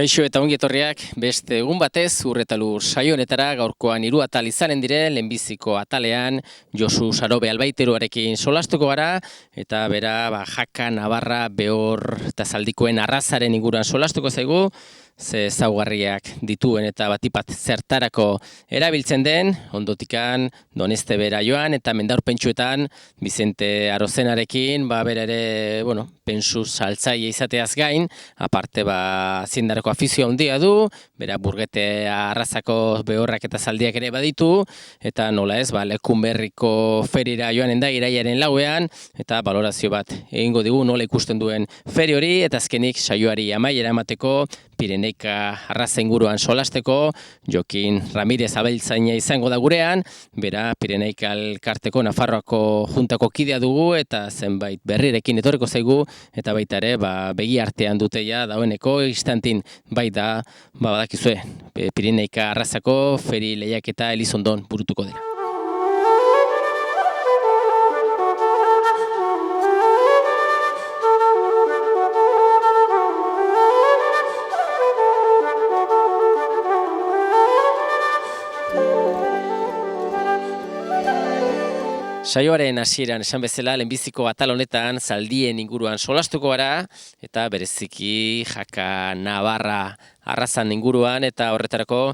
Kaixo eta ongi etorriak beste egun batez Urretalur saio honetara gaurkoan 3 atal izanen dire, lehenbiziko atalean Josu Sarobe albaiteruarekin solastuko gara eta bera Jaka, Navarra, Behor eta Zaldikoen arrazaren inguruan solastuko zaigu, ze ezaugarriak dituen eta batipat zertarako erabiltzen den, ondotikan Doneste bera joan eta mendaurpentsuetan Bizente Arozenarekin, bera ere, pentsu saltzaile izateaz gain, aparte zindarako afizio handia du, bera burgete arrazako behorrak eta zaldiak ere baditu, eta nola ez, Lekunberriko ferira joanen da iraiaren 4ean, eta balorazio bat egingo digu nola ikusten duen feri hori, eta azkenik saioari amaiera emateko, Pireneika arraza inguruan solasteko, Jokin Ramirez abeltzaina izango da gurean, bera Pireneika elkarteko Nafarroako juntako kidea dugu, eta zenbait berrirekin etorriko zaigu, eta baita ere, begi artean duteia dagoeneko, istantin baita, badakizue, Pireneika arrazako feri lehiaketa Elizondon burutuko dira. Saioaren hasieran esan bezala, lehenbiziko atal honetan zaldien inguruan solastuko gara, eta bereziki Jaka, Navarra arrazan inguruan, eta horretarako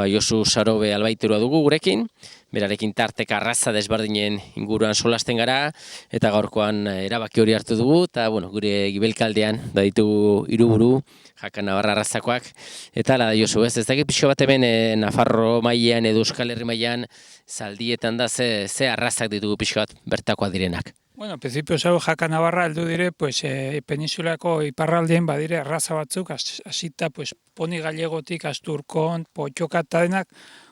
Josu Sarobe albaiterua dugu gurekin, berarekin tarteka arraza desberdinen inguruan solasten gara, eta gaurkoan erabaki hori hartu dugu, eta gure gibelkaldean ditugu 3 buru, Jaka, Navarra arrazakoak, eta ala da Josu, ez dakit pixo bat hemen Nafarro mailean edo Euskal Herri mailean zaldietan da ze arrazak ditugu pixo bat bertakoak direnak. Bueno, principio Jaka Navarra heldu dire, peninsulako iparraldien badire arraza batzuk, hasita poni galegotik, asturkon, potxoka eta denak,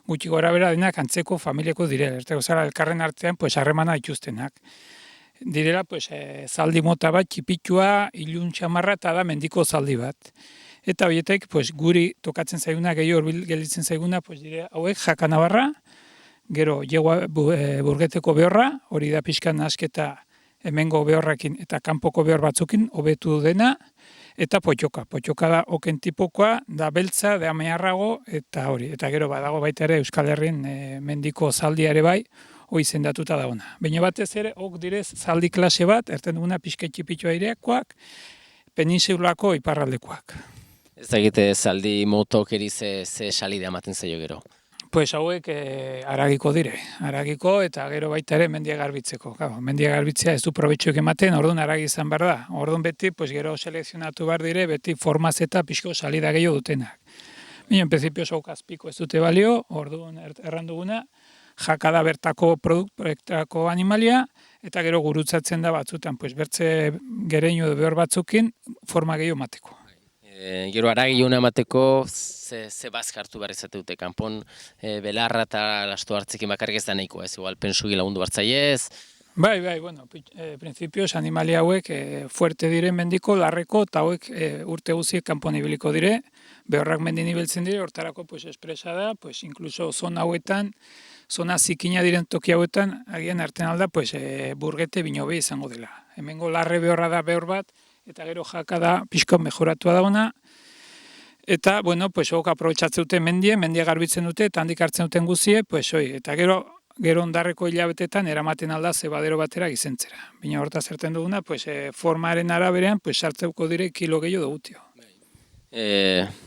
gutxi gora bera denak antzeko familiako dire, elkarren artean harremana ituztenak. Direla, zaldi mota bat, txipitxua, ilun txamarra eta da mendiko zaldi bat. Eta horietek, guri tokatzen zaiguna, gehiago hurbil gelditzen zaiguna, dire hauek Jaka Navarra, gero burgeteko behorra, hori da pixkan nasketa hemengo behorrakin eta kanpoko behor batzukin hobetu dena, eta potxoka. Potxoka da oken tipokoa, da beltza, da amearrago, eta hori. Eta gero badago baita ere Euskal Herrin mendiko zaldia ere bai, hoi zendatuta dauna. Baina batez ere, ok direz zaldi klase bat, erten duguna pixke txipitxoa ireakoak, peninsulako iparraldekoak. Ez da egite zaldi motok eri ze salida ematen zaio gero? Hauek haragiko dire, haragiko eta gero baita ere mendia garbitzeko. Mendia garbitzea ez du probetxoek ematen, orduan haragi izan behar da. Orduan beti, gero selekzionatu behar dire, beti formaz eta pixko salida gehiago dutenak. Baina, en principio, azpiko ez dute balio, orduan erranduguna, Jaka da bertako proiektako animalia, eta gero gurutzatzen da batzutan, bertze gereinu edo behor batzukin forma gehiago mateko. Gero aragiuna emateko ze bazkartu behar izate dute, kanpon belarra eta lastu hartzekin bakarrik ez da nahiko, ez igual pensugi lagundu hartzaiez? Bai, principios animalia hauek fuerte dire mendiko, larreko, eta hauek urte guziek kanpon ibiliko dire, behorrak mendin ibiltzen dire, hortarako espresa da, inkluso zona hauetan, zona zikina diren toki hauetan, agian arten alda, burgete binobe izango dela. Hemengo larre behorra da behor bat, eta gero Jaka da pixko mejoratua dagoena, eta, hok aprobetxatzen dute mendia garbitzen dute, eta handik hartzen duten guzie, eta gero ondarreko hilabetetan eramaten alda zebadero batera gizentzera. Bina horta zerten duguna, formaren araberean, sartzeuko dire kilo gehiago dugutio.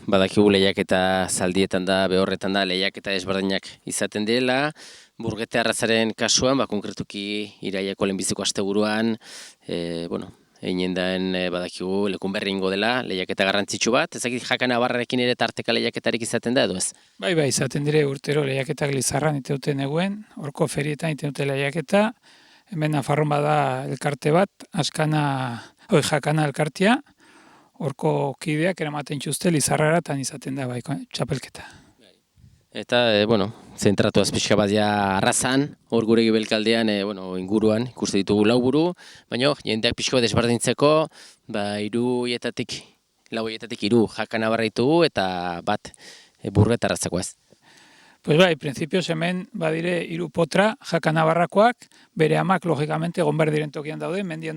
Badakigu lehiaketa zaldietan da, behorretan da, lehiaketa ezberdinak izaten direla, burgete arrazaren kasuan, konkretuki iraiako lehenbiziko asteburuan, egin daen badakigu Lekunberri ingo dela, lehiaketa garrantzitsu bat. Ezakit Jaka Navarrarekin ere tarteka lehiaketarik izaten da edo ez? Bai, izaten dire urtero lehiaketak Lizarran ite duten eguen, horko ferietan ite dute lehiaketa, hemen Nafarron bada elkarte bat, Jakana elkartia, horko kideak eramaten txuzte Lizarrara tan izaten da txapelketa. Eta, zentratu azpixka bat arrazan, hor gure gibelkaldean, inguruan, ikuste ditugu 4 buru, baina jendeak pixko bat desberdintzeko, 3 Jaka Navarra ditugu eta bat burgete arratzako ez. Pues bai, printzipioz hemen badire 3 potra jaka nabarrakoak, bere amak logikamente egon behar diren tokian daude, mendia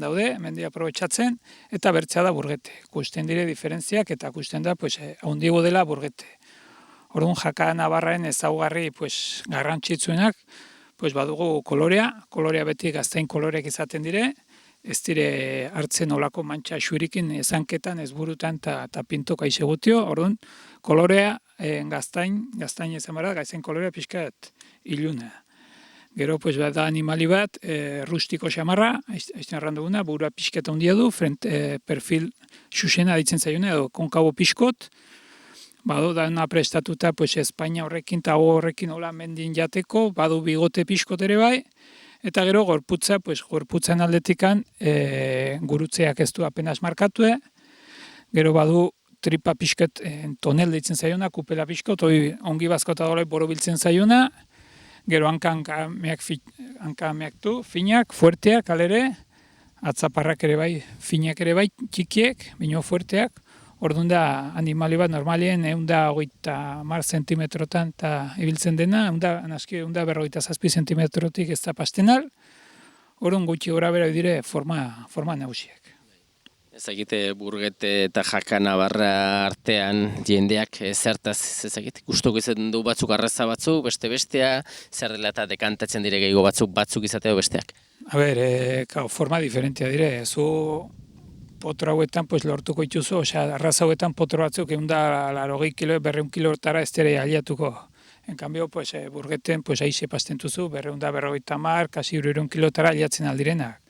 aprobetxatzen, eta bertzea da burgete. Kusten dire diferentziak eta kusten da handigo dela burgete. Orduan jaka nabarraen ezaugarri garrantzitsuenak, badugu kolorea beti gaztain koloreak izaten dire, ez dire hartzen olako mantxa xurikin ezanketan, ez burutan eta pintoka izegutio, orduan kolorea gaztain izan bara, gaztain kolorea pixkat iluna. Gero, da animali bat, rustiko xamarra, aizten erran duguna, burua pixketa handia du, perfil xuxena ditzen zaiuna, edo konkabo pixkot, badu da prestatuta Espainia horrekin eta horrekin hola mendin jateko, badu bigote pixkot ere bai, eta gero gorputzan aldetikan gurutzeak ez du apenas markatue, gero badu tripa pixket tonel deitzen zaiona, kupela pixkot, ongi bazkota dola borobiltzen zaiona, gero hankameak du, finak, fuerteak alere, atzaparrak ere bai, finak ere bai, txikiek, bino fuerteak, orduan da animali bat normalien 130 zentimetrotan eta ibiltzen dena, 157 zentimetrotik ez da pastenal, orduan gutxi gora bera dire forma nagusiak. Ezagite burgete eta jaka nabarra artean jendeak zertaz ezagite, gustoko izaten du batzuk arraza batzuk, bestea, zer dela eta dekantatzen dire gehiago batzuk izatea besteak. A ber, forma diferentia dire, zu potro hauetan lortuko ituzu, arraza hauetan potro batzuk 180 kilo, 200 kilotara ez dira aliatuko. En cambio, burgeten aize pastentuzu, 250, kasi 300 kilotara aliatzen aldirenak.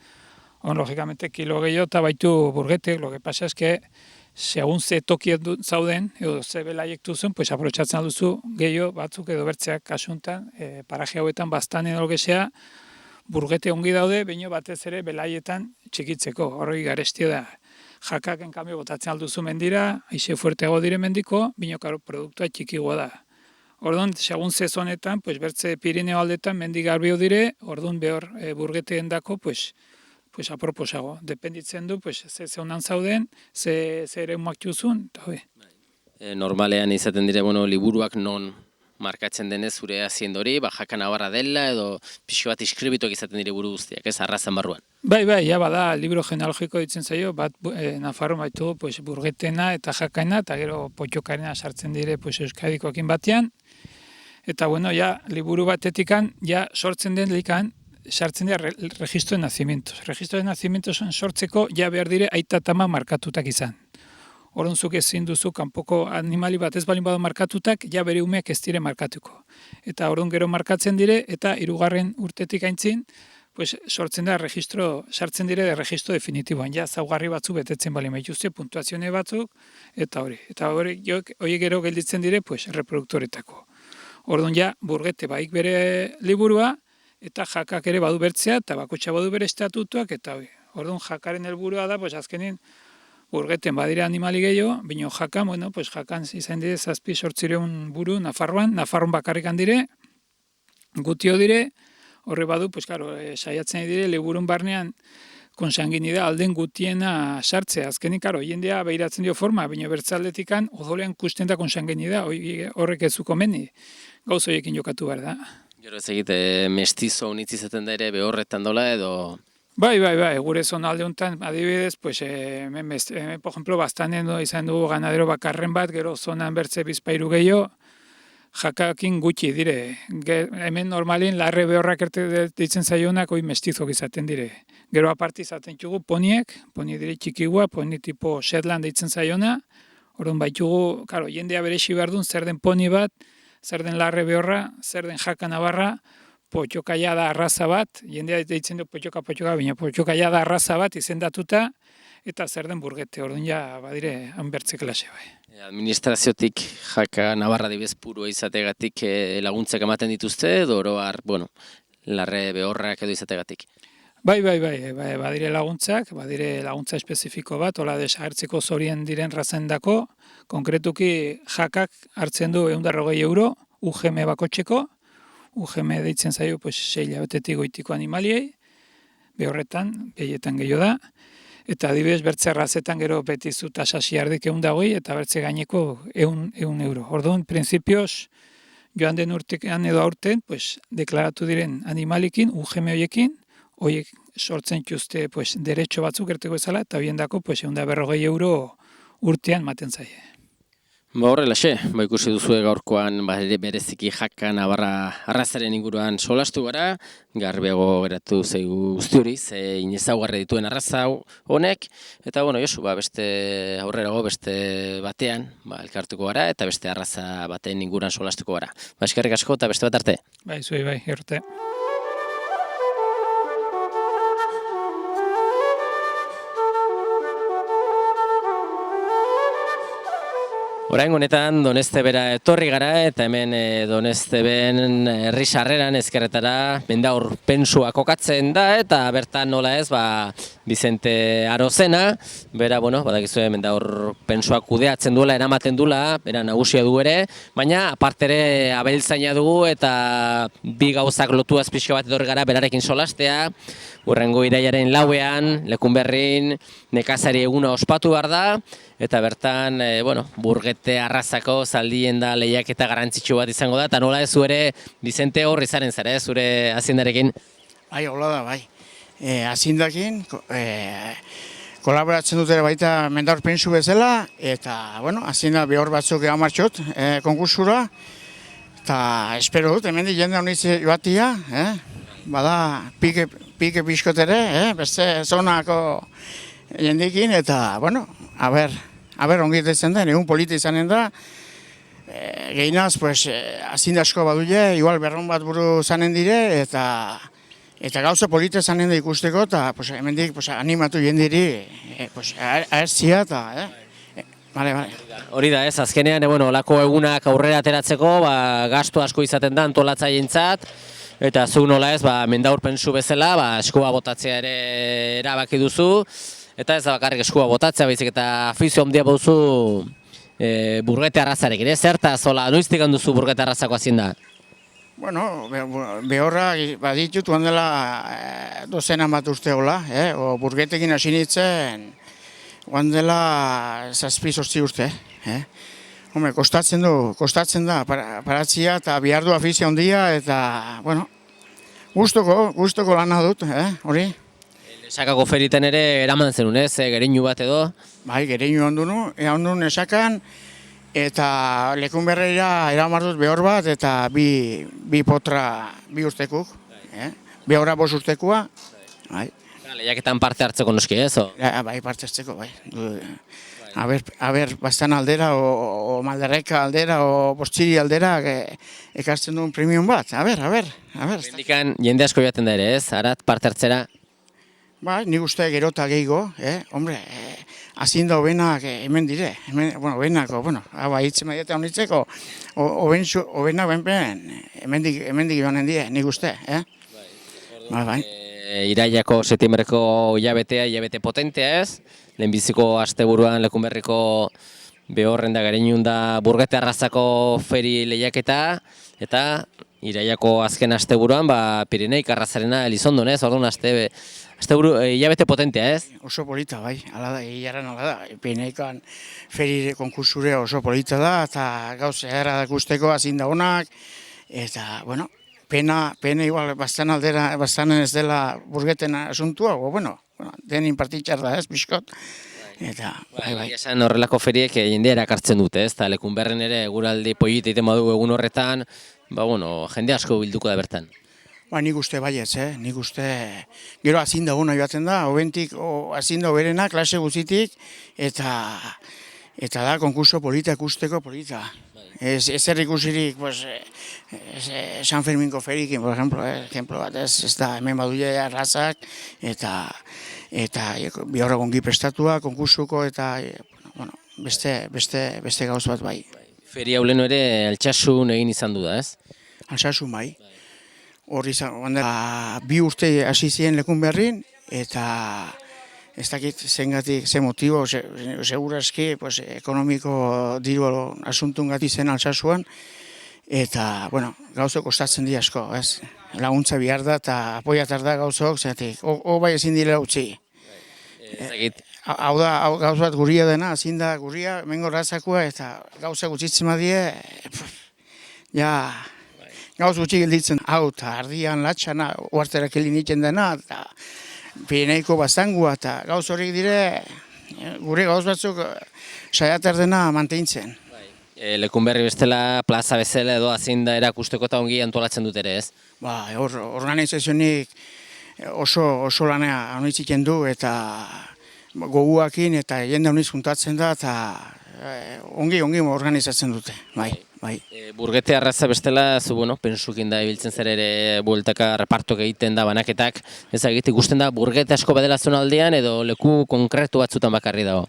Logikamente, kilo gehiago eta baitu burgetek, lo que pasa es que segun ze toki zauden, edo ze belaiek duzun, aprotxatzen alduzu gehiago batzuk edo bertzeak kasuntan, paraje hauetan bastan edo lokesea, burgete ongi daude, baina batez ere belaietan txikitzeko, horregi garestia da. Jakak, en cambio, botatzen alduzu mendira, aize fuerteago dire mendiko, baina produktua txikigoa da. Orduan, segun sezonetan, bertze Pirineo aldetan mendik garbio dire, orduan behor burgeteen dako, aproposago. Dependitzen du, ze honan zauden, ze ere umaktuzun, eta hoi. Normalean izaten dire, liburuak non markatzen denez zure haziendori, jaka nabarra dela, edo pixo bat iskribituak izaten dire buru guztiak, ez arrazan barruan. Bai, ja bada, libro genealogiko ditzen zaio, bat Nafarro baitu burgetena eta jakaina, eta gero potxokarena sartzen dire Euskadikoekin batean, eta liburu batetikan, sortzen den likan, sartzen dira registro de nacimientos. Registro de nacimientos sortzeko behar dire aita eta ama markatutak izan. Orduan ezin duzu kanpoko animali bat ez balin badu markatutak, bere umeak ez dire markatuko. Eta orduan gero markatzen dire, eta 3. urtetik aintzin, sartzen dire registro definitiboan. Zaugarri batzu betetzen balin baituzte, puntuazione batzuk, eta hori. Eta hori gero gelditzen dire, reproduktoretako. Orduan burgete baik bere liburua, eta jakak ere badu bertzea, eta bakotxa badu bere estatutuak, eta hori. Orduan jakaren helburua da, azkenin, burgeten badire animali gehiago, bino jakan, jakan izan dire 7-8 buru Nafarroan bakarrik handire, gutio dire, horre badu, saiatzen dire, liburun barnean, konsanginida alden gutiena sartzea. Azkenik, jendea behiratzen dio forma, bino bertzaldetikan, odolean kusten da konsanginida, horrek ez zuko meni, gauz horiekin jokatu behar da. Gero ez egite mestizo unitz izaten da ere behorretan dola edo... Bai, gure zona alde honetan, adibidez, hemen, por ejemplo, bastanen izan dugu ganadero bakarren bat, gero zonan bertze bizpairu gehiago, jakakin gutxi dire. Hemen normalin larre behorrak ditzen zaionak mestizok izaten dire. Gero aparte izaten txugu poniek, poni dire txikigua, poni tipo Shetland ditzen zaiona, orduan baitugu, jendea beresi behar duen, zer den poni bat, zer den larre behorra, zer den jaka nabarra, potxokaia da arraza bat, jendea deitzen du potxoka, baina potxokaia da arraza bat izendatuta, eta zer den burgete, orduan badire hanbertze klase bai. Administraziotik jaka nabarra dibez purua izategatik laguntzak ematen dituzte, edo oroar, larre behorrak edo izategatik? Bai, badire laguntzak, badire laguntza espezifiko bat, hola desagertzeko zorien diren razendako, konkretuki jakak hartzen du 140 euro, UGM bakotxeko, UGM deitzen zaio 6 hilabetetik goitiko animaliei, behorretan, behietan gehiago da, eta adibidez bertze razetan gero beti zu tasa siardik 120 eta bertze gaineko 100 euro. Orduan, printzipioz, joan den urtean edo aurten, pues, deklaratu diren animalikin, UGM horiekin, horiek sortzen txuzte pues, derecho batzuk erteko ezala, eta biendako pues, 150 euro urtean maten zaie. Ba horrelaxe, ikusi duzue gaurkoan bereziki Jaka Navarra arrazaren inguruan solastu gara, garbiago geratu zaigu guzti hori, zein ezaugarri dituen arraza honek, eta Josu, beste aurrerago beste batean, elkartuko gara, eta beste arraza baten inguruan solastuko gara. Eskerrik asko eta beste bat arte. Zuei erte. Orain honetan Doneztebera etorri gara eta hemen Donezteben herri sarreran ezkerretara Mendaur Pentsua kokatzen da eta bertan nola ez Vicente Arozena, bera badakizue Mendaur Pentsua kudeatzen duela, eramaten duela, bera nagusia du ere, baina apartere abeltzaina dugu eta bi gauzak lotuaz pixka bat etorri gara berarekin solastea. Hurrengo irailaren 4ean, Lekunberrin nekazari eguna ospatu behar da, eta bertan, burgete arrazako zaldien da lehiaketa garrantzitsu bat izango da, eta nola ez zu ere, Vicente hor izaren zara, zure haziendarekin? Hola da, haziendakin, kolaboratzen dut ere baita Mendaur Pentsu bezala, eta, hazienda behor batzuk egan martxot, konkursura, eta espero dut, hemen jende honitze joatia, bada pike pixkot ere, beste zonako jendikin, eta, aber ongitetzen da, egun polita izanen da, gehinaz, hazienda asko baduile, igual berron bat buru zanen dire, eta gauza polita zanen da ikusteko, eta hemendik animatu jendiri, aertzia, eta, Vale. Hori da ez, azkenean, olako egunak aurrera ateratzeko, gastu asko izaten da antolatzaileentzat, eta zu nola ez, Mendaur Pentsu bezala, eskua botatzea ere erabaki duzu, eta ez da bakarrik eskua botatzea, baizik eta afizio handia bauzu burgete arrazarekin, zerta zola, noiztik handuzu burgete arrazako hazienda? Behorra baditut, dela dozena bat urte hola, burgetekin hasi nintzen, dela 7-8 urte. Kostatzen da paratzia eta bihar du afizia handia, eta, gustoko lana dut, hori. Esakako feriten ere eraman zenun, gereinu bat edo? Gereinu ondunu esakan, eta Lekunberrira eramar dut behor bat, eta bi potra, bi urtekuk, behorra 5 urtekua. Lehiaketan parte hartzeko noski, ez? Parte hartzeko, Aber, bastan aldera, o Malderreka aldera, o Bostiri aldera, ekartzen duen premium bat, aber. Bendikan jende asko joaten da ere, ez? Arat parte hartzera? Nik uste gero eta gehiago, hazienda hobenak hemen dire, hobenako, hitzen maiatea honitzeko, hobenak hemendik joanen dire, nik uste, Irailako septiembreko hilabete potentea ez, lehenbiziko asteburuan Lekunberriko behorren da gerenun da burgete arrazako feri lehiaketa, eta irailako azken asteburuan Pireneik arrazarena Elizondon ez, orduan hilabete potentea ez? Oso polita ala da, hilaran ala da, Pireneikan feri konkursure oso polita da, eta gauz egarra da guzteko hazienda honak, eta, Pena igual bastan ez dela burgeten asuntua, denin partitxar da ez, pixkot. Eta, Esan horrelako feriek jendea erakartzen dute, ez? Eta Lekunberren ere guraldi polita egiten badu egun horretan, jende asko bilduko da bertan. Nik uste baietz, nik uste gero hazienda guna joaten da, hobentik hazienda hoberena, klase guzitik, eta da konkurso polita ikusteko polita. Ez ikusirik, San Ferminko ferikin, por ejemplo bat, ez da hemen baduile arrazak, eta bihorra gongi prestatua, konkursuko, eta beste gauz bat bai. Feria uleno ere Altsasun egin izan du da, ez? Altsasun bai. Horri izan, 2 urte hasi ziren Lekunberrin, eta ez dakit zengatik, ze motibo, segurazki, ekonomiko diru asuntun gati zen Altsasuan, eta, gauzo kostatzen di asko, ez? Laguntza bihar da eta apoiatar da gauzok, zeatik, bai ezin dira utzi. Hau da, gauz bat guria dena, ezin da guria, mengo razakua, eta gauza gutxitzen badie, ja, gauz gutxi gelditzen hau, eta ardian latxana, uarterak helin iten dena, eta Pireneiko bazangua, eta gauz horiek dire, gure gauz batzuk saiatar dena mantentzen. Lekunberri bestela, plaza bezala edo azinda erakusteko eta ongi antolatzen dut ere, ez? Hor organizazionik oso lanea honitziken du, eta goguakin eta jende honiz juntatzen da, eta ongi organizatzen dute, bai. Burgete arraza bestela, zu, pensukin da ibiltzen zer ere bueltaka repartok egiten da banaketak, ezagit ikusten da burgete asko badela zonaldean edo leku konkretu batzutan bakarri dago?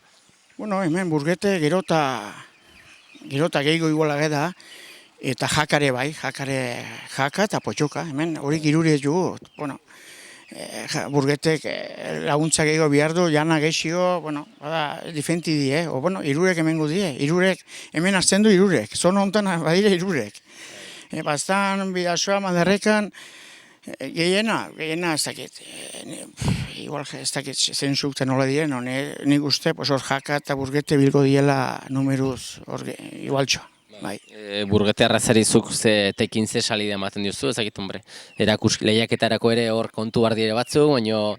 Hemen burgete gero eta gehiago iguala da, eta jakare bai, jaka eta potxoka, hemen horik irure jugu, burgetek laguntza gehiago behar du, jana gexio, difenti die, irurek hemengo die, irurek, hemen hartzen du irurek, zona honetan badire irurek. Bastan, bidazoa, madarrekan, gehiena ez dakit, igual ez dakit zentzukten nola diren, nik uste, hor jaka eta burgete bilgo diela numeruz, igualtxo. Burgete arrazari zuk tekin ze salida ematen diozu, ezagit, lehiaketarako ere hor kontu bar dire batzuk, baina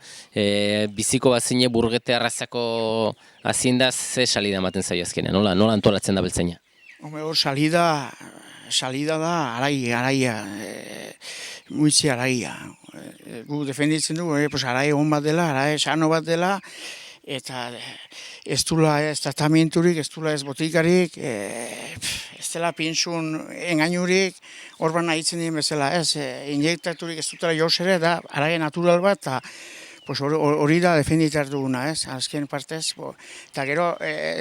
biziko bazine burgete arrazako azindaz ze salida ematen zaio azkenean, nola antolatzen da beltzaina? Hor salida da araia, muitzi araia. Gu defenditzen dugu, araia hon bat dela, araia sano bat dela, eta ez dula ez tratamienturik, ez dula ez botikarik, ez dela pinzun engainurik, hor bana hitzen dien bezala, ez injektaturik ez dutela joz ere, da araia natural bat, eta hori da defenditar duguna, ez, azken partez. Eta gero,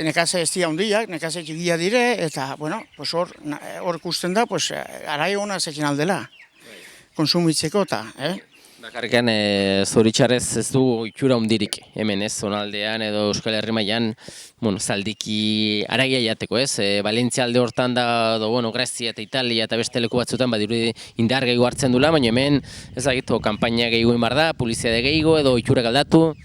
nekaze ez dira hundiak, nekaze txigia dire, eta hor ikusten da, araia hona zekin aldela, konsumitzeko eta, Bakarrikan zoritxarrez ez du itxura hundirik, hemen ez, zonaldean edo Euskal Herri mailan, zaldiki aragia jateko, ez? Valentzia alde hortan da, Grezia eta Italia eta beste leku batzutan badirudi indar gehiago hartzen dula, baina hemen ezagitu kanpaina gehiago inbar da, publizitate gehiago edo itxurak aldatu.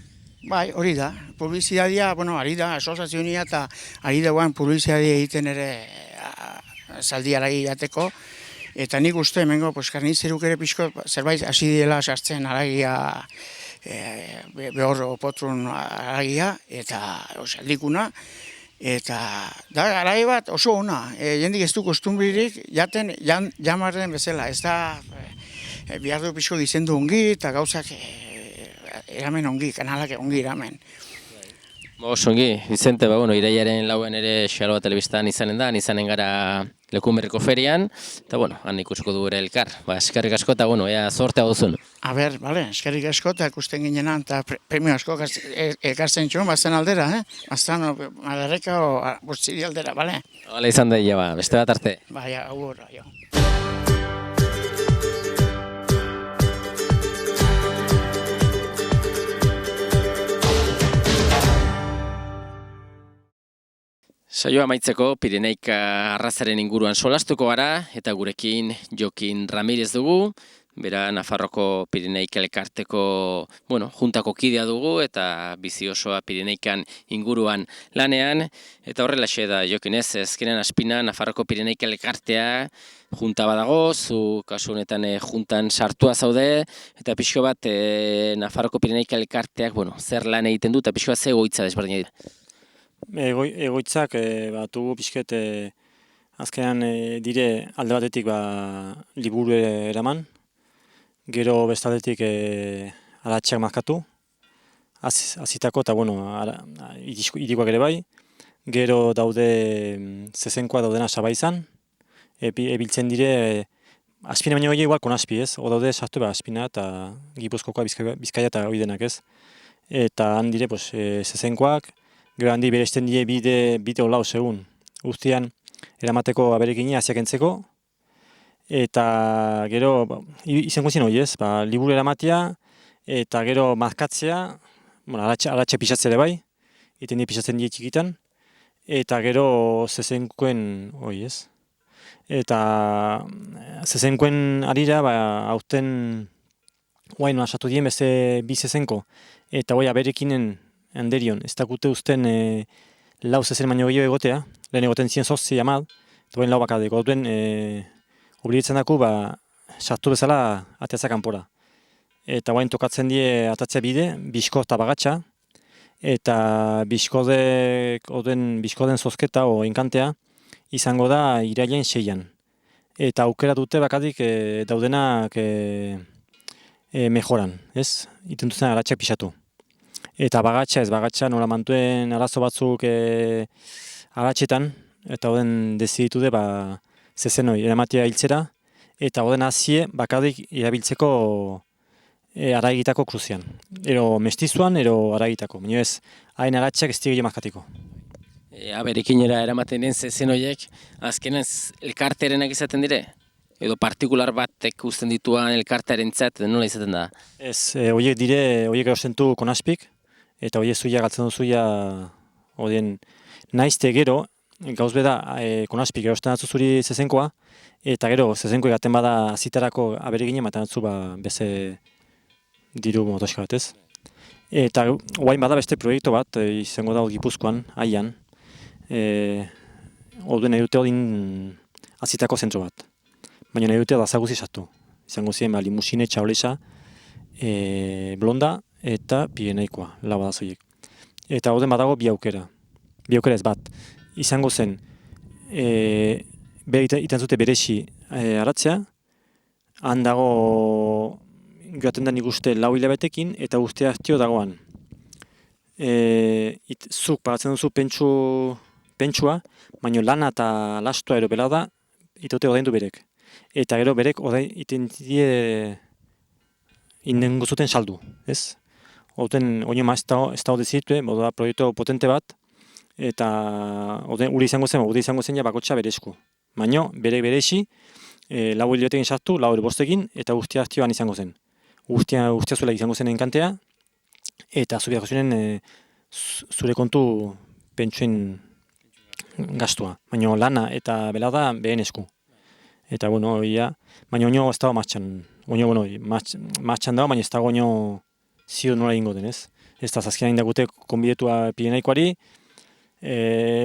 Bai, hori da, publizitatea, ari da, asozazionia eta ari da guan publizitatea egiten ere zaldi aragi jateko. Eta nik uste, hemengo, karnizeruk ere pixko zerbait hasi dela sartzen aragia, behor opotrun aragia, eta saldikuna, eta da aragia bat oso ona, jendik ez du kostumbririk jaten jamarren bezala, ez da behar du pixko gizendu ongi, eta gauzak eramen ongi, kanalak ongi eramen. Osongi, Vicente, iraiaren lauen ere Xaloa telebistan izanen gara Lekunberriko ferian, eta han ikusiko du ere elkar. Eskerrik asko eta ea zortea duzun. Eskerrik asko eta ikusten ginenan eta premio asko ekartzen txun, bazten aldera, bazten madarreka o bortziri aldera, bale? Izan da, beste bat arte. Agur, Saioa amaitzeko Pireneika arrazaren inguruan solastuko gara eta gurekin Jokin Ramirez dugu, bera Nafarroko Pireneika elkarteko, juntako kidea dugu eta bizi osoa Pireneikan inguruan lanean, eta horrelaxe da Jokin ezkenen aspina Nafarroko Pireneika elkartea junta badago, zu kasu honetan juntan sartua zaude, eta pixko bat Nafarroko Pireneika elkarteak, zer lan egiten du eta pixko bat ze egoitza desberdina dira. Egoitzak batugu pixket azkenean dire alde batetik liburu eraman, gero bestaldetik aratxeak markatu, azitako eta irikoak ere bai, gero daude zezenkoa daudena sabaizan, ebiltzen dire aspina baino gehiago igual konazpi ez, o daude sartu aspina eta Gipuzkokoa Bizkaia eta hori denak ez, eta han dire zezenkoak, gero handi beresten die bide olau segun. Guztian eramateko aberekini aziak entzeko. Eta gero, izango zen hori ez, liburu eramatia eta gero markatzea, aratxe pixatzea ere bai, iten die pixatzen die txikitan. Eta gero zezenkoen hori ez. Eta zezenkoen arira, aurten guain asatu dien beste bi zezenko. Eta hori aberekinen handerion, ez dakute uzten lau zezen baino gehiago egotea, lehen egoten ziren 8 amad, eta lau bakadeko, duen obligatzen daku, sartu bezala ateatza kanpora. Eta guain tokatzen die atatzea bide, bisko eta bagatxa, eta biskoden zozketa o enkantea izango da irailen 6an. Eta aukera dute bakadik daudenak mejoran, ez? Itentuzen aratxak pixatu. Eta bagatxa nola mantuen arazo batzuk aratxetan, eta oden deziditu de zezenoi eramatia hiltzera, eta oden hazie bakadik irabiltzeko araigitako kruzian. Ero mestizuan, ero araigitako. Baina ez, hain aratxak ez digile markatiko. Berekinera eramaten den zezen horiek, azkenen elkartearenak izaten dire? Edo partikular batek uzten dituan elkartearentzat nola izaten da? Ez, horiek erosten du konaspik, eta horiek zuia galtzen duzuia odien naizte gero, gauz beda konaspik erosten datzu zuri zezenkoa, eta gero zezenko egaten bada azitarako aberegine maten datzu beze diru motoska bat ez. Eta guain bada beste proiektu bat, izango da Gipuzkoan, haian, oduen nahi dute odin azitako zentro bat. Baina nahi dute dazaguzi sartu. Izango ziren limusine, txaolesa, blonda eta pirenaikoa, lau badazoiek. Eta oduen badago bi aukera. Bi aukera ez bat. Izango zen, iten zute beresi aratzea, han dago joaten da nik uste 4 hilabetekin eta guztia hartio dagoan. Zuk pagatzen duzu pentsua, baina lana eta lastua ero bela da, itote ordaindu berek. Eta gero berek iten die indengo zuten saldu, ez? Oten oino ma ez da dezitu, da proiektu potente bat, eta uri izango zen ja bakotxa berezku. Baina beresi, 4 hilabetekin sartu, 4 bostekin, eta guztia hartioan izango zen. Guztia zuela izango zen enkantea, eta zubiako zuen zure kontu pentsuen gastua. Baina lana eta belada behen esku. Eta, baina oino ez dago martxan. Martxan dago, baina ez dago oino zio nola ingo denez. Ez da zazkian indagute konbidetua Pirenaikoari,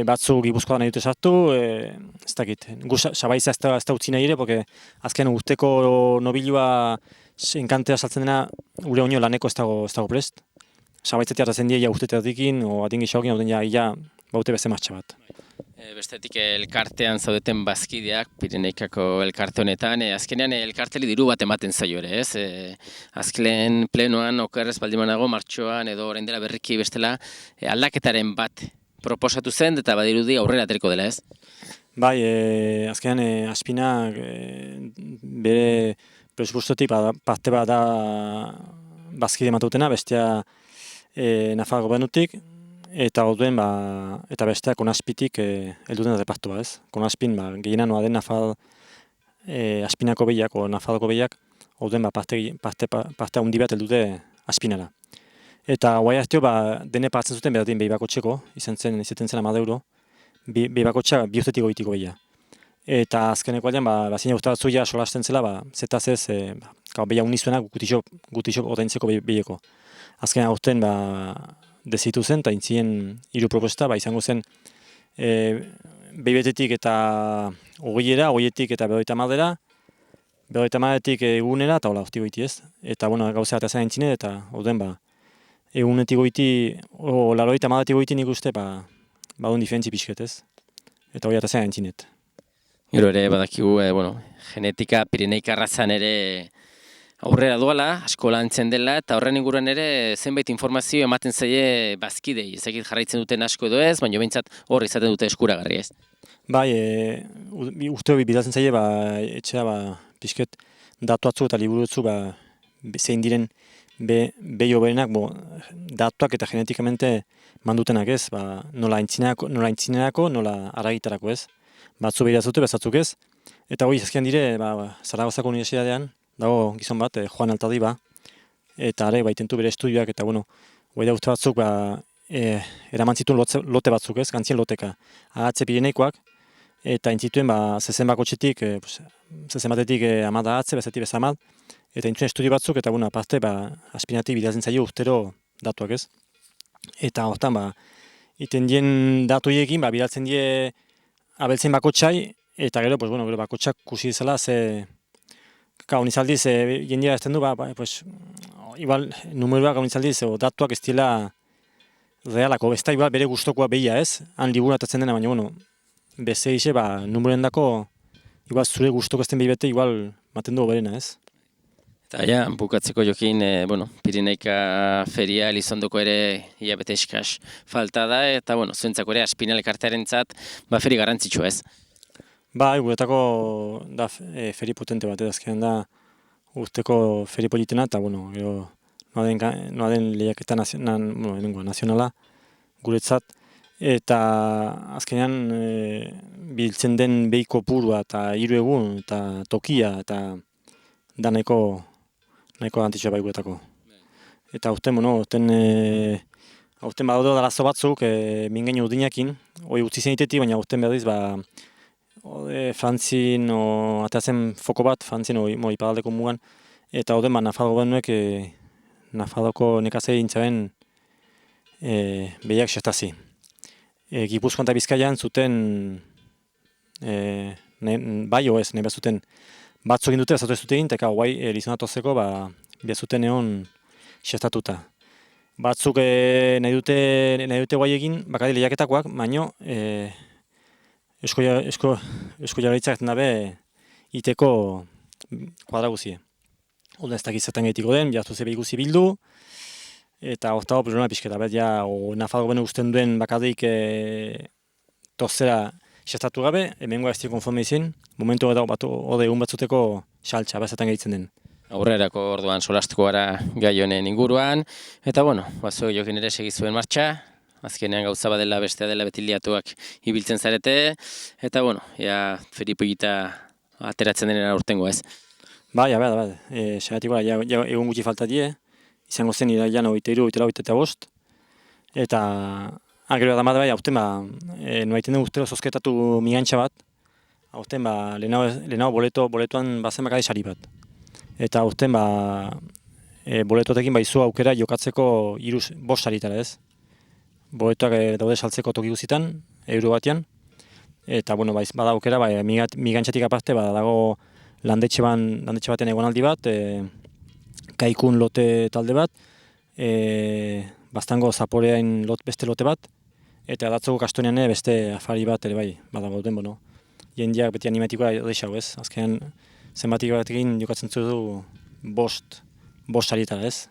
batzuk Gipuzkoa nahi dute sartu, ez dakit. Gu sabaiza ez da utzi nahi ere, porque azken urteko nobilua enkantea saltzen dena, gure oino laneko ez dago prest. Sabaitzetik hartazen die urtetea dikin, o adin gixaukin, hauten ja baute beste martxa bat. Bestetik elkartean zaudeten bazkideak, Pirenaikako elkarte honetan, azkenean elkarteli diru bat ematen zaio ere, ez? Azken plenoan, okerrez baldimanago, martxoan, edo orain dela berriki bestela, aldaketaren bat proposatu zen, eta badirudi aurrera ateriko dela, ez? Bai, azkenean Aspinak bere presupuestotik parte bat da bazkide ematutena, bestea Nafar gobernutik, eta orduen eta bestea Konaspitik helduten da repartua, ez? Konaspin gehienan noa den Nafar Aspinako behiak o Nafarko behiak, orduen parte handi bat heldute Aspinara. Eta guai hartio dene partzen zuten berdin behi bakotxeko, izaten zen 10 euro, behi bakotxa 2 urtetik goitiko behia. Eta azkeneko aldean, bazina guztatzen zuia solasten zela, zetaz ez, behia unizuena gutixo ordaintzeko behieko. Azkenean aurten dezitu zen, eta intzien 3 proposta, izango zen behi betetik eta 20etik eta 50 50etik egunera, eta hola, horti goiti ez. Eta gauza eta zen aintzine, eta aurten egunetik goiti, o 80etik goiti nik uste, badun diferentzi pixket ez. Eta hori eta zen aintzinet. Gero ere badakigu, genetika Pirenaika arrazan ere aurrera doala, asko lantzen dela, eta horren inguruan ere zenbait informazio ematen zaie bazkidei. Ezakit jarraitzen duten asko edo ez, baina behintzat hor izaten dute eskuragarri ez. Bai, urte hori bidaltzen zaie, etxea pixket datu atzu eta liburu atzu zein diren behi hoberenak, datuak eta genetikamente mandutenak ez, nola aintzinerako, nola aragitarako ez. Batzu behira zute, bezatzuk ez. Eta hori azkenean dire, Zaragozako Unibertsitatean, dago gizon bat, Juan Altadi eta are baitentu bere estudioak, eta hori da uste batzuk, eraman zituen lote batzuk ez, gantzien loteka. Agatze Pirenaikoak, eta intzituen zezen bakotxetik, zezen batetik amada agatze, bezatik bezamad, eta intzuen estudio batzuk, eta aparte, Aspinatik bidaltzen zaio urtero datuak ez. Eta hortan, iten dien datuiekin, bidaltzen die abeltzen bakotxai, Eta gero, pues, bueno, gero bakotxak kusi dizela, nizaldiz, jendia ezten du, pues, igual, numeroak nizaldiz, datuak ez dira realako, ez da, igual, bere gustokoa behia, ez? Han liburatatzen dena, baina, bueno, beze ise, numeroen dako, igual, zure gustoko ezten behi bete, igual, maten dugu berena, ez? Eta ja, bukatzeko jokin, Pireneika feria Elizondoko ere hilabete eskas falta da, eta zuentzako ere Aspinal elkartearentzat feri garrantzitsua ez. Guretako da feri potente bat, azkenean da urteko feri politena, eta gero noa den lehiaketa nazionala guretzat, eta azkenean biltzen den behi kopurua eta 3 egun eta tokia eta da nahiko garrantzitsua bai guretako. Eta aurten badaude dalazo batzuk mingen urdinakin, hori utzi zen itetik, baina aurten berdiz Frantzin atatzen foko bat, Frantzin iparraldeko mugan, eta aurten Nafarro gobernuek Nafarroko nekazari intzaren behiak xertazi. Gipuzkoan eta Bizkaian zuten bai oez, nahi zuten batzuk egin dute, bazatu ez dute egin, eta guai Elizonatozeko bezuten egon xertatuta. Batzuk nahi dute guai egin, bakari lehiaketakoak, baino Eusko Jaurlaritzak dabe iteko kuadra guzie. Oda ez dakit zertan gaitiko den, bihartu ze behi guzi bildu, eta hortago problema pixketa, Nafarro bene guztien duen bakarrik torzera xertatu gabe, hemengoa ez dira konforme izin, momentu hori egun batzuteko saltza, zertan gaitzen den. Aurrerako orduan solastuko gara gai honen inguruan, eta bazuek jokin ere segizuen martxa, azkenean gauza badela bestea dela beti liatuak ibiltzen zarete, eta feri polita ateratzen denera urtengo ez. Bai, sagatik egun gutxi falta die, izango zen irailan 23, 24 eta 5, eta gero da bai, hauten noaiten den urtero zozketatu migantxa bat, hauten lehenago boletoan bazen bakari sari bat. Eta hauten boletotekin baizu aukera jokatzeko 5 saritara ez. Boletoak daude saltzeko toki guzitan, euro batean, eta bada aukera, migantxatik aparte dago landetxe baten egonaldi bat, kaikun lote talde bat, Baztango Zaporeain beste lote bat, eta datzoko Kastonean beste afari bat ere bai, badago duten, jendeak beti animatikoa deixau ez, azkenean zenbatik batekin jokatzen du 5 saritara ez.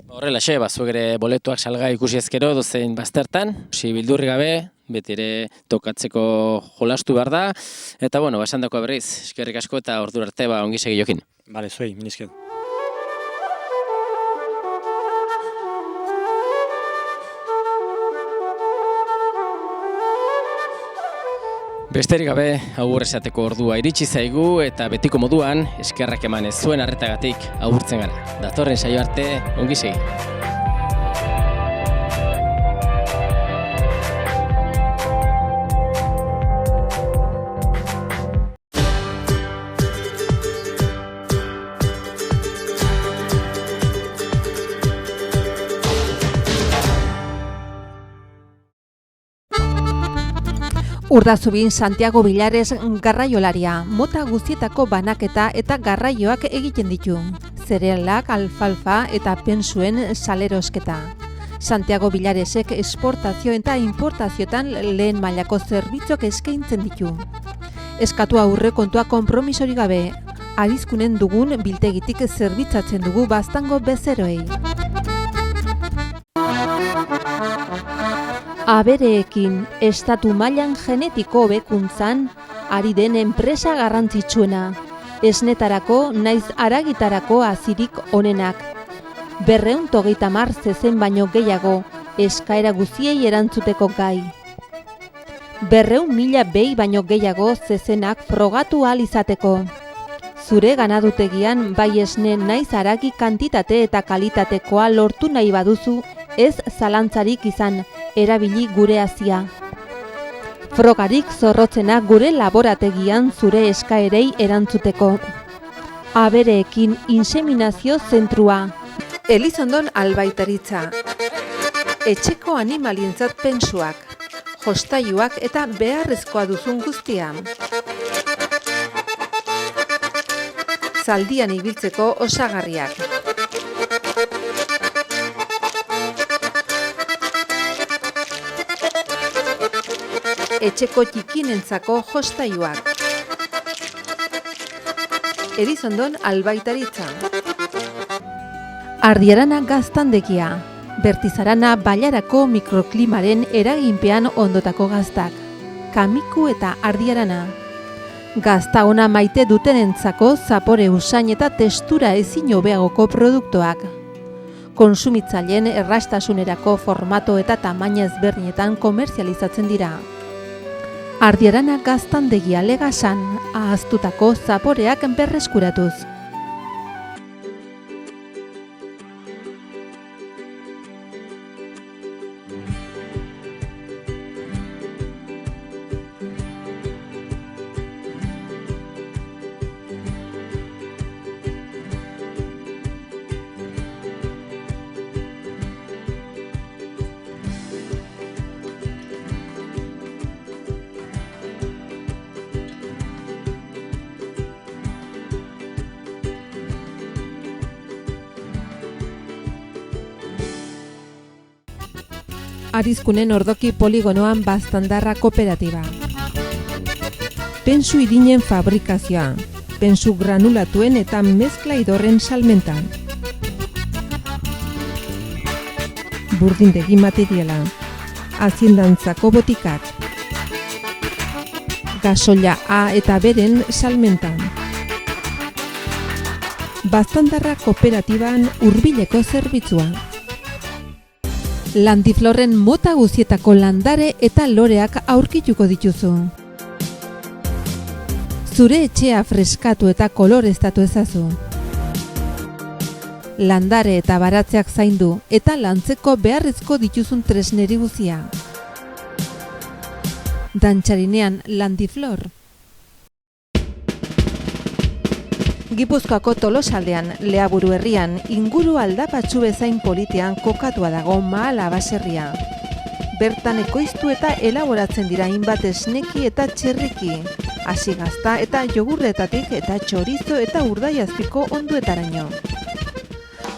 Horrelaxe, bazuek ere boletoak salga ikusi ezkero dozein baztertan, bildurri gabe, beti ere tokatzeko jolastu behar da, eta esan dakoa berriz, eskerrik asko eta ordu arte ongi segi jokin. Bale, zuei, minisket. Besterik gabe, agur esateko ordua iritsi zaigu eta betiko moduan eskerrak eman ez zuen arretagatik agurtzen gara. Datorren saio arte, ongi segi. Urdazubin Santiago Villares garraiolaria, mota guztietako banaketa eta garraioak egiten ditu. Zerealak, alfalfa eta pensuen salerosketa. Santiago Villaresek esportazio eta importazioetan lehen mailako zerbitzuak eskaintzen ditu. Eskatu aurrekontua konpromisori gabe, arizkunen dugun biltegitik zerbitzatzen dugu Baztango bezeroei. Abereekin estatu mailan genetiko hobekuntzan ari den enpresa garrantzitsuena, esnetarako naiz haragitarako azirik onenak. 230 zezen baino gehiago eskaera guziei erantzuteko gai. 200.000 behi baino gehiago zezenak frogatu ahal izateko. Zure ganadutegian bai esne naiz haragi kantitate eta kalitatekoa lortu nahi baduzu, ez zalantzarik izan, erabili gure hazia. Frogarik zorrotzena gure laborategian zure eskaerei erantzuteko. Abereekin inseminazio zentrua. Elizondon albaitaritza. Etxeko animalientzat pensuak. jostailuak eta beharrezkoa duzun guztia. Zaldian ibiltzeko osagarriak. Etxeko txikinentzako jostailuak. Erizondon albaitaritza. Ardiarana gaztandegia. Bertizarana bailarako mikroklimaren eraginpean ondotako gaztak. Kamiku eta ardiarana. Gazta ona maite dutenentzako zapore usain eta testura ezin hobeagoko produktuak. Konsumitzaileen errastasunerako formato eta tamaina ezberdinetan komerzializatzen dira. Ardiarana gaztandegia Legasan, ahaztutako zaporeak berreskuratuz. Arizkunen ordoki poligonoan Baztandarra kooperatiba. Pentsu irinen fabrikazioa, pentsu granulatuen eta mezkla idorren salmenta. Burdindegi materiala, aziendantzako botikak. Gasoila A eta beren salmentan. Baztandarra kooperatiban hurbileko zerbitzua. Landiflorren mota guzietako landare eta loreak aurkituko dituzu. Zure etxea freskatu eta koloreztatu ezazu. Landare eta baratzeak zaindu eta lantzeko beharrezko dituzun tresneri guzia. Dantxarinean Landiflor. Gipuzkoako Tolosaldean, Leaburu herrian, inguru aldapatsu bezain politean kokatua dago Mahala baserria. Bertan ekoiztu eta elaboratzen dira hainbat esneki eta txerriki, hasi gazta eta jogurretatik eta txorizo eta urdaiazpiko onduetaraino.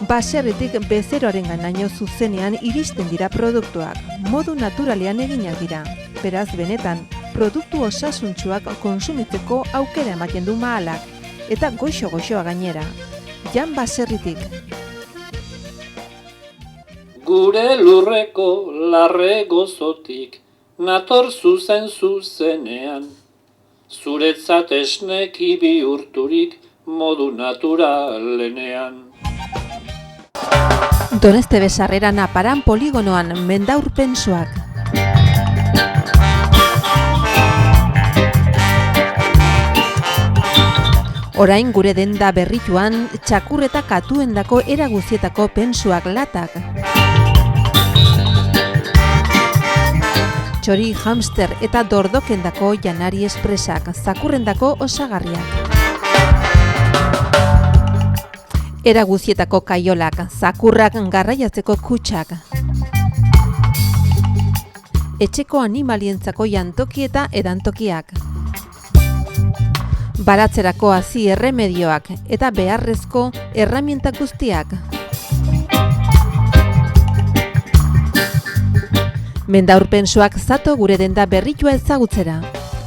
Baserritik bezeroaren ganaino zuzenean iristen dira produktuak, modu naturalean eginak dira. Beraz benetan, produktu osasuntsuak konsumitzeko aukera ematen du Mahalak. Eta goxo-goxoa gainera, Jan baserritik. Gure lurreko larre gozotik, nator zuzenean. Zuretzat esneki bihurturik modu naturalenean. Doneste Besarrera Naparan poligonoan Mendaur pentsuak. Orain gure denda berrituan, txakurreta katuendako era guzietako pentsuak latak. Txori, hamster eta dordokendako janari espresak, zakurrendako osagarriak. Era guzietako kaiolak, zakurrak garraiatzeko kutsak. Etxeko animalientzako jantoki eta edantokiak. Baratzerako hazi erremedioak eta beharrezko erramienta guztiak. Mendaur pentsuak zato gure denda berritua ezagutzera.